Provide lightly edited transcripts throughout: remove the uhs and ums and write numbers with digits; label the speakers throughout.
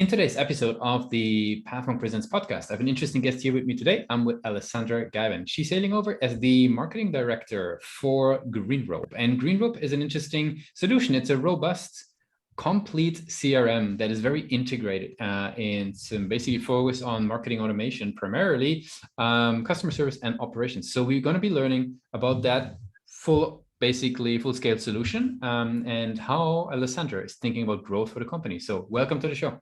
Speaker 1: In today's episode of the Pathmark Presents podcast, I have an interesting guest here with me today. I'm with Alessandra Gyben. She's sailing over as the marketing director for GreenRope. And GreenRope is an interesting solution. It's a robust, complete CRM that is very integrated and some basically focus on marketing automation, primarily customer service and operations. So we're going to be learning about that full-scale solution and how Alessandra is thinking about growth for the company. So welcome to the show.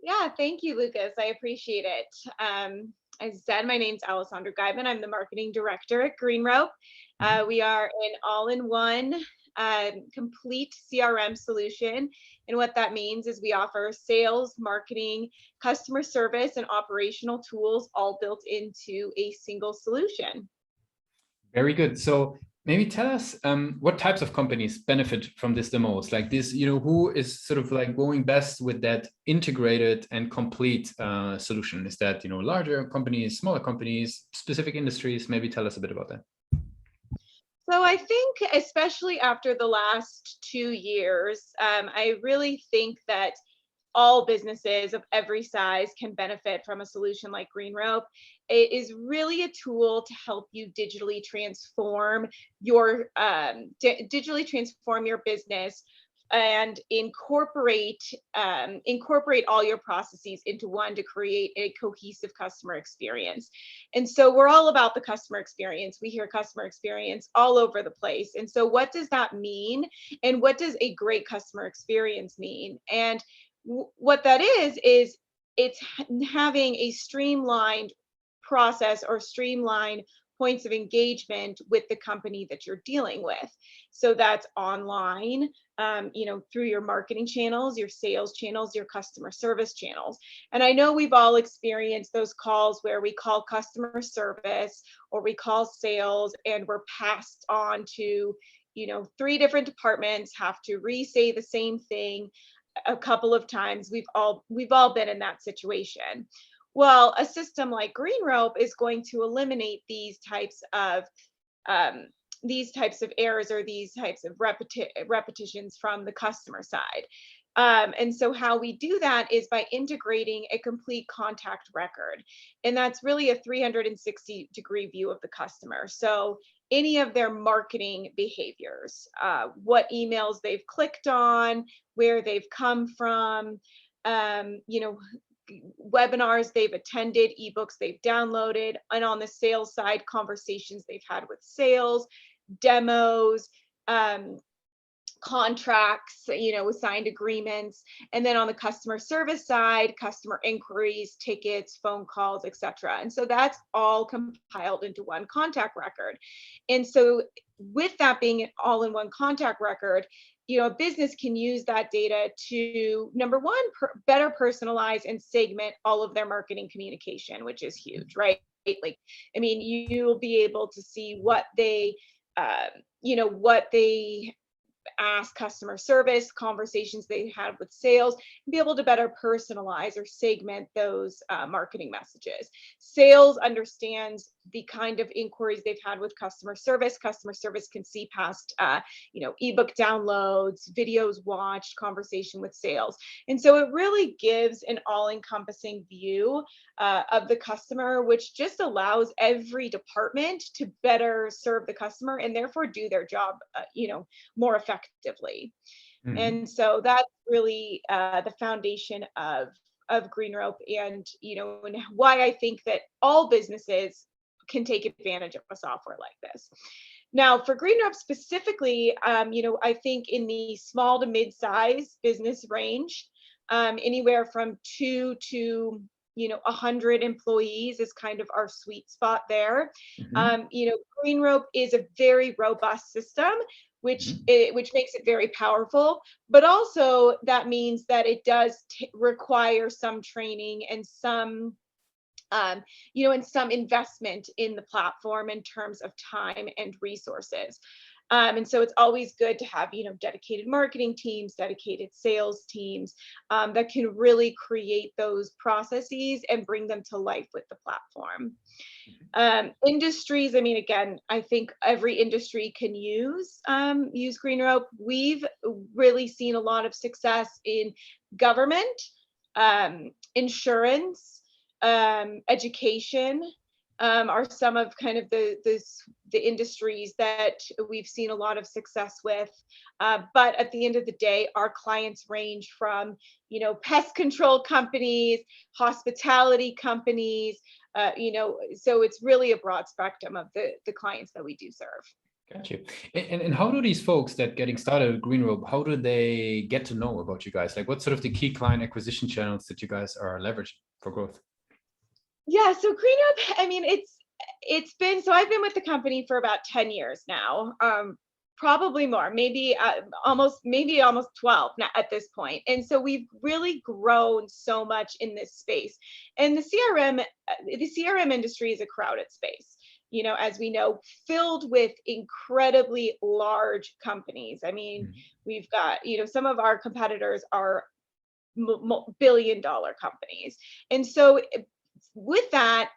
Speaker 2: Yeah, thank you, Lucas. I appreciate it. As I said, my name's Alessandra Gyben. I'm the marketing director at GreenRope. We are an all-in-one complete CRM solution. And what that means is we offer sales, marketing, customer service, and operational tools all built into a single solution.
Speaker 1: Very good. So maybe tell us what types of companies benefit from this the most? Like this, who is sort of like going best with that integrated and complete solution? Is that, larger companies, smaller companies, specific industries? Maybe tell us a bit about that.
Speaker 2: So I think, especially after the last 2 years, I really think that all businesses of every size can benefit from a solution like GreenRope. It is really a tool to help you digitally transform your business and incorporate all your processes into one to create a cohesive customer experience. And so we're all about the customer experience. We hear customer experience all over the place. And so what does that mean? And what does a great customer experience mean? And what that is it's having a streamlined process or streamlined points of engagement with the company that you're dealing with. So that's online, through your marketing channels, your sales channels, your customer service channels. And I know we've all experienced those calls where we call customer service or we call sales and we're passed on to, 3 different departments, have to re-say the same thing a couple of times. We've all been in that situation. Well, a system like GreenRope is going to eliminate these types of errors or these types of repetitions from the customer side. And so how we do that is by integrating a complete contact record. And that's really a 360-degree view of the customer. So any of their marketing behaviors, what emails they've clicked on, where they've come from, webinars they've attended, ebooks they've downloaded, and on the sales side, conversations they've had with sales, demos, contracts, with signed agreements, and then on the customer service side, customer inquiries, tickets, phone calls, etc. And so that's all compiled into one contact record. And so with that being an all-in-one contact record, a business can use that data to, number one, better personalize and segment all of their marketing communication, which is huge, right? Like, you'll be able to see what they ask customer service, conversations they had with sales, and be able to better personalize or segment those marketing messages. Sales understands the kind of inquiries they've had with customer service. Customer service can see past, ebook downloads, videos watched, conversation with sales. And so it really gives an all-encompassing view of the customer, which just allows every department to better serve the customer and therefore do their job, more effectively. Mm-hmm. And so that's really the foundation of GreenRope, and and why I think that all businesses can take advantage of a software like this. Now, for GreenRope specifically, I think in the small to mid-size business range, anywhere from 2 to 100 employees is kind of our sweet spot there. Mm-hmm. GreenRope is a very robust system, which makes it very powerful, but also that means that it does require some training and some and some investment in the platform in terms of time and resources. And so it's always good to have, dedicated marketing teams, dedicated sales teams that can really create those processes and bring them to life with the platform. Industries, again, I think every industry can use GreenRope. We've really seen a lot of success in government, insurance, education, are some of kind of the industries that we've seen a lot of success with. But at the end of the day, our clients range from, pest control companies, hospitality companies, so it's really a broad spectrum of the clients that we do serve.
Speaker 1: Got you. And how do these folks that getting started with GreenRope, how do they get to know about you guys? Like, what's sort of the key client acquisition channels that you guys are leveraging for growth?
Speaker 2: Yeah, so GreenRope, I mean, it's been, so I've been with the company for about 10 years now, probably more, maybe almost 12 now at this point. And so we've really grown so much in this space. And the CRM industry is a crowded space, as we know, filled with incredibly large companies. I mean, we've got, some of our competitors are billion-dollar companies. And so with that,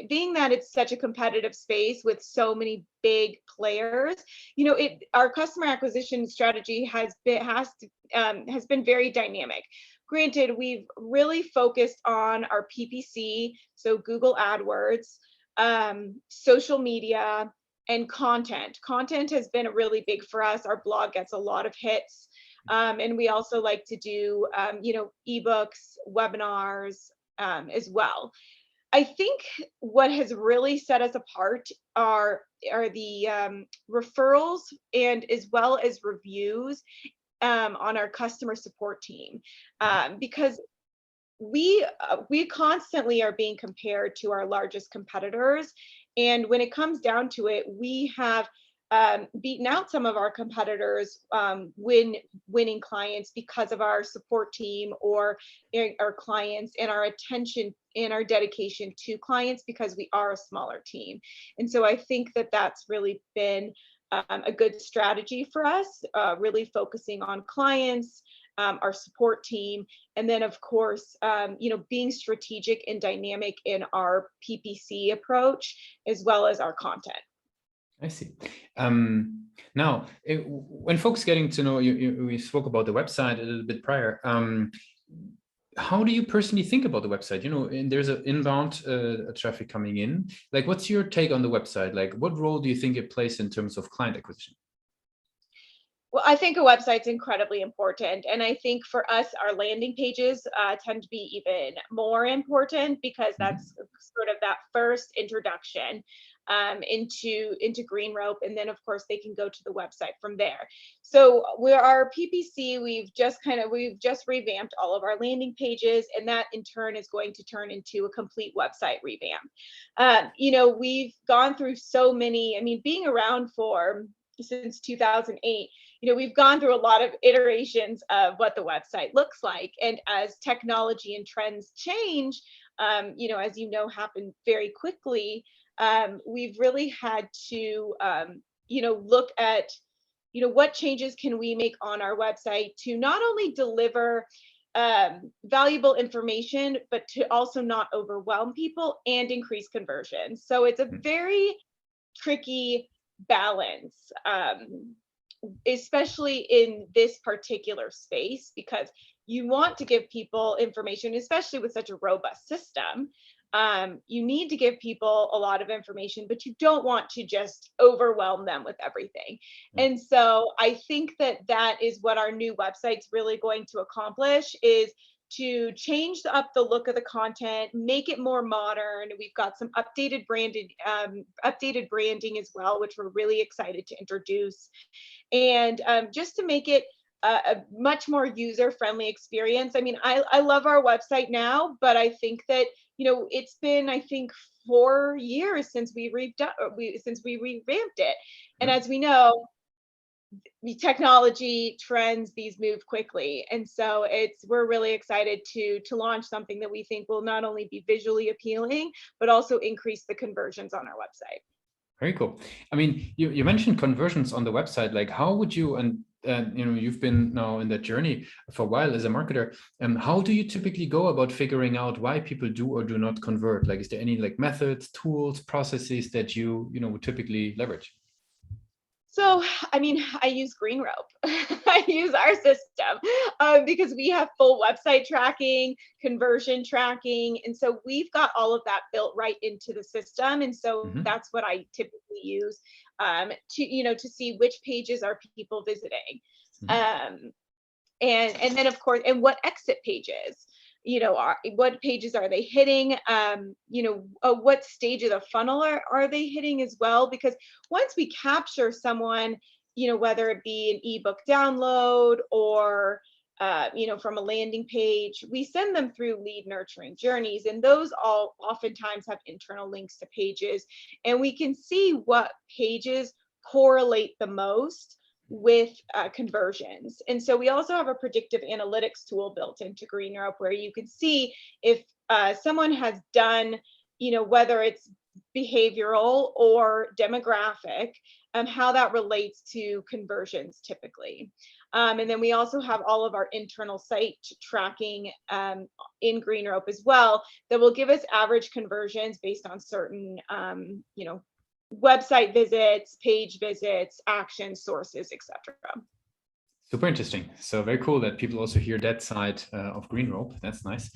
Speaker 2: being that it's such a competitive space with so many big players, our customer acquisition strategy has been very dynamic. Granted, we've really focused on our PPC, so Google AdWords, social media, and content. Content has been really big for us. Our blog gets a lot of hits. And we also like to do, ebooks, webinars, as well. I think what has really set us apart are the referrals and as well as reviews on our customer support team, because we constantly are being compared to our largest competitors, and when it comes down to it, we have beaten out some of our competitors winning clients because of our support team or our clients and our attention and our dedication to clients, because we are a smaller team. And so I think that that's really been a good strategy for us, really focusing on clients, our support team, and then of course, being strategic and dynamic in our PPC approach, as well as our content.
Speaker 1: I see. Now, when folks getting to know you, we spoke about the website a little bit prior. How do you personally think about the website? And there's an inbound traffic coming in. Like, what's your take on the website? Like, what role do you think it plays in terms of client acquisition?
Speaker 2: Well, I think a website's incredibly important. And I think for us, our landing pages tend to be even more important, because that's sort of that first introduction into GreenRope, and then of course they can go to the website from there. So our PPC, we've just revamped all of our landing pages, and that in turn is going to turn into a complete website revamp. We've gone through so many, I mean, being around since 2008, we've gone through a lot of iterations of what the website looks like. And as technology and trends change, as happen very quickly, we've really had to, look at, what changes can we make on our website to not only deliver valuable information, but to also not overwhelm people and increase conversion. So it's a very tricky balance, especially in this particular space, because you want to give people information, especially with such a robust system. You need to give people a lot of information, but you don't want to just overwhelm them with everything. And so I think that is what our new website's really going to accomplish, is to change up the look of the content, make it more modern. We've got some updated branding as well, which we're really excited to introduce. And just to make it a much more user-friendly experience. I mean, I love our website now, but I think that, it's been, 4 years since we revamped it. And as we know, technology trends, these move quickly. And so we're really excited to launch something that we think will not only be visually appealing, but also increase the conversions on our website.
Speaker 1: Very cool. I mean, you mentioned conversions on the website. Like, how would you, and you've been now in that journey for a while as a marketer, how do you typically go about figuring out why people do or do not convert? Like, is there any methods, tools, processes that you would typically leverage?
Speaker 2: So, I mean, I use GreenRope. I use our system because we have full website tracking, conversion tracking. And so we've got all of that built right into the system. And so
Speaker 1: Hmm.
Speaker 2: that's what I typically use to see which pages are people visiting.
Speaker 1: Hmm.
Speaker 2: Um, and then of course, and what exit pages, what pages are they hitting, what stage of the funnel are they hitting as well, because once we capture someone, whether it be an ebook download or from a landing page, we send them through lead nurturing journeys, and those all oftentimes have internal links to pages, and we can see what pages correlate the most with conversions. And so we also have a predictive analytics tool built into GreenRope where you can see if someone has done, whether it's behavioral or demographic, how that relates to conversions typically. And then we also have all of our internal site tracking in GreenRope as well that will give us average conversions based on certain, website visits, page visits, actions, sources, etc.
Speaker 1: Super interesting. So very cool that people also hear that side of GreenRope. That's nice.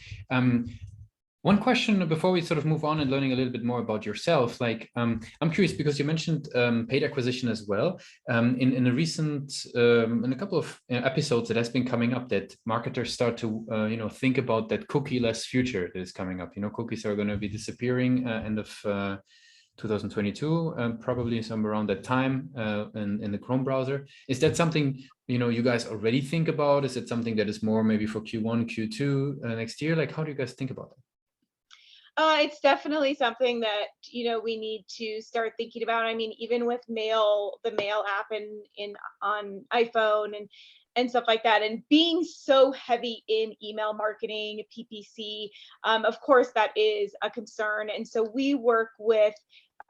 Speaker 1: One question before we sort of move on and learning a little bit more about yourself, like I'm curious because you mentioned paid acquisition as well. In a recent, in a couple of episodes, it has been coming up that marketers start to, think about that cookieless future that is coming up. Cookies are going to be disappearing end of 2022, probably somewhere around that time in the Chrome browser. Is that something you guys already think about? Is it something that is more maybe for Q1, Q2 next year? Like, how do you guys think about that?
Speaker 2: It's definitely something that we need to start thinking about. I mean, even with the mail app in on iPhone and stuff like that, and being so heavy in email marketing, PPC, of course, that is a concern. And so we work with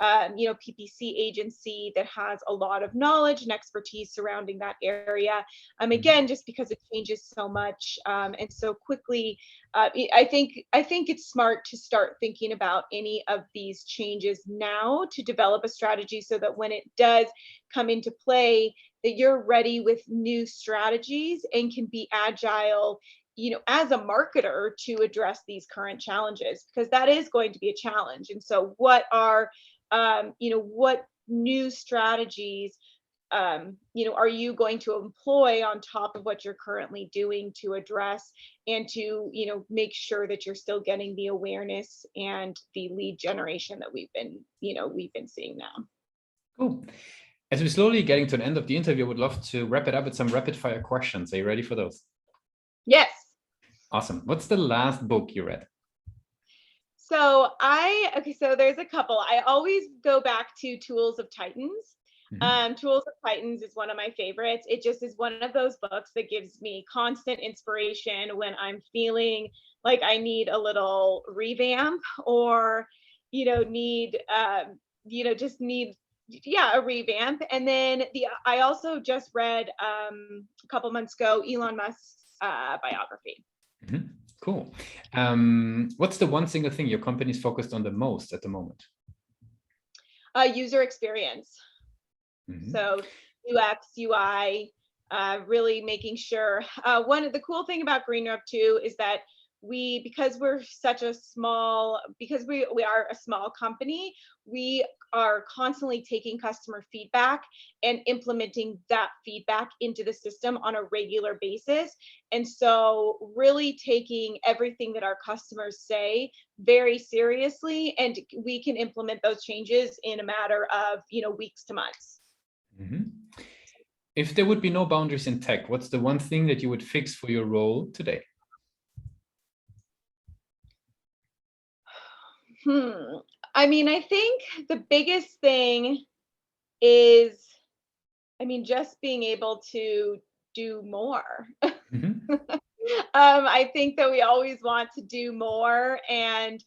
Speaker 2: PPC agency that has a lot of knowledge and expertise surrounding that area. Again, just because it changes so much and so quickly, I think it's smart to start thinking about any of these changes now to develop a strategy so that when it does come into play, that you're ready with new strategies and can be agile as a marketer to address these current challenges, because that is going to be a challenge. And so what new strategies are you going to employ on top of what you're currently doing to address and to make sure that you're still getting the awareness and the lead generation that we've been seeing now.
Speaker 1: Cool. As we're slowly getting to the end of the interview, I would love to wrap it up with some rapid fire questions. Are you ready for those?
Speaker 2: Yes.
Speaker 1: Awesome. What's the last book you read?
Speaker 2: So there's a couple. I always go back to Tools of Titans. Tools of Titans is one of my favorites. It just is one of those books that gives me constant inspiration when I'm feeling like I need a little revamp or, just need a revamp. And then I also just read a couple months ago Elon Musk's biography.
Speaker 1: Cool. What's the one single thing your company is focused on the most at the moment?
Speaker 2: User experience. So UX, UI, really making sure. One of the cool thing about GreenRope too is that because we are a small company, we are constantly taking customer feedback and implementing that feedback into the system on a regular basis. And so really taking everything that our customers say very seriously, and we can implement those changes in a matter of weeks to months.
Speaker 1: If there would be no boundaries in tech, what's the one thing that you would fix for your role today?
Speaker 2: I mean, I think the biggest thing is, just being able to do more. I think that we always want to do more, and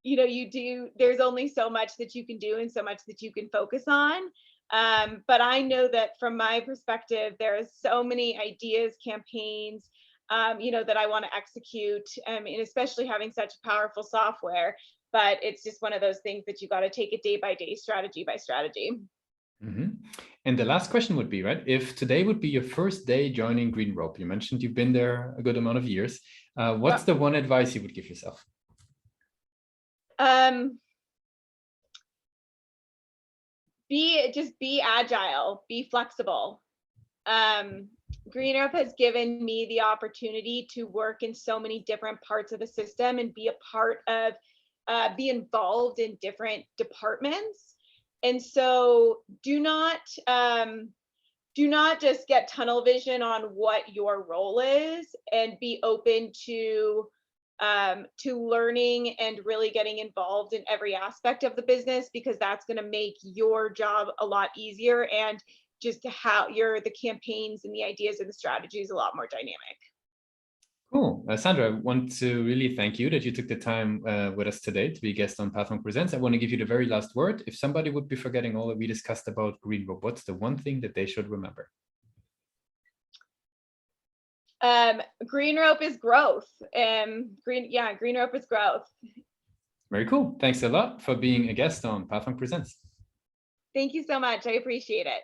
Speaker 2: there's only so much that you can do and so much that you can focus on. But I know that from my perspective, there's so many ideas, campaigns, that I want to execute, and especially having such powerful software. But it's just one of those things that you got to take it day by day, strategy by strategy.
Speaker 1: Mhm. And the last question would be, right, if today would be your first day joining GreenRope, you mentioned you've been there a good amount of years. What's the one advice you would give yourself?
Speaker 2: Just be agile, be flexible. GreenRope has given me the opportunity to work in so many different parts of the system and be a part of, be involved in different departments. And so do not just get tunnel vision on what your role is, and be open to learning and really getting involved in every aspect of the business, because that's going to make your job a lot easier, and just how the campaigns and the ideas and the strategies a lot more dynamic.
Speaker 1: Cool. Sandra, I want to really thank you that you took the time with us today to be a guest on Pathmark Presents. I want to give you the very last word. If somebody would be forgetting all that we discussed about GreenRope, what's the one thing that they should remember?
Speaker 2: GreenRope is growth. GreenRope is growth.
Speaker 1: Very cool. Thanks a lot for being a guest on Pathmark Presents.
Speaker 2: Thank you so much. I appreciate it.